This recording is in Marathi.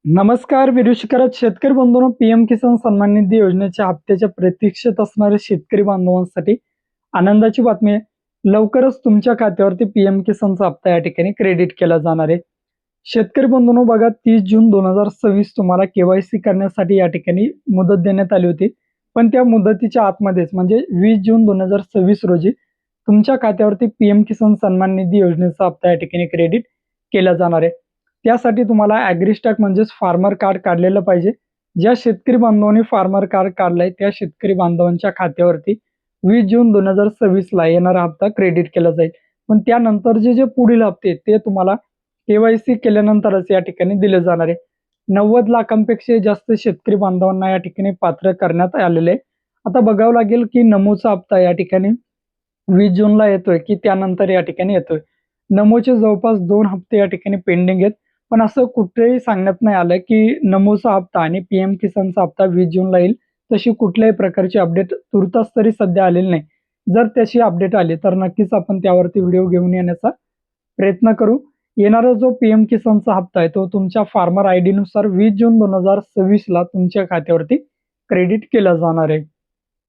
नमस्कार. व्हिडिओ शिकत शेतकरी बंधूंनो, पीएम किसान सन्मान निधी योजनेच्या हप्त्याच्या प्रतीक्षेत असणारे शेतकरी बांधवांसाठी आनंदाची बातमी आहे. लवकरच तुमच्या खात्यावरती पीएम किसानचा हप्ता या ठिकाणी क्रेडिट केला जाणार आहे. शेतकरी बंधूंनो बघा, 30 जून 2026 तुम्हाला केवायसी करण्यासाठी या ठिकाणी मुदत देण्यात आली होती. पण त्या मुदतीच्या आतमध्येच म्हणजे 20 जून 2026 रोजी तुमच्या खात्यावरती पीएम किसान सन्मान निधी योजनेचा हप्ता या ठिकाणी क्रेडिट केला जाणार आहे. त्यासाठी तुम्हाला ॲग्रीस्टॅक म्हणजेच फार्मर कार्ड काढलेलं पाहिजे. ज्या शेतकरी बांधवांनी फार्मर कार्ड काढलंय त्या शेतकरी बांधवांच्या खात्यावरती 20 जून 2026 ला येणारा हप्ता क्रेडिट केला जाईल. पण त्यानंतरचे जे पुढील हप्ते ते तुम्हाला केवायसी केल्यानंतरच या ठिकाणी दिले जाणार आहे. 90 लाखांपेक्षा जास्त शेतकरी बांधवांना या ठिकाणी पात्र करण्यात आलेले आहे. आता बघावं लागेल की नमोचा हप्ता या ठिकाणी 20 जूनला येतोय की त्यानंतर या ठिकाणी येतोय. नमोचे जवळपास 2 हप्ते या ठिकाणी पेंडिंग आहेत. पण असं कुठेही सांगण्यात नाही आलं की नमोचा हप्ता आणि पीएम किसानचा हप्ता 20 जूनला येईल. तशी कुठल्याही प्रकारची अपडेट तुर्तास तरी सध्या आलेली नाही. जर तशी अपडेट आली तर नक्कीच आपण त्यावरती व्हिडिओ घेऊन येण्याचा प्रयत्न करू. येणारा जो पीएम किसानचा हप्ता आहे तो तुमच्या फार्मर आयडी नुसार 20 जून 2026 ला तुमच्या खात्यावरती क्रेडिट केला जाणार आहे.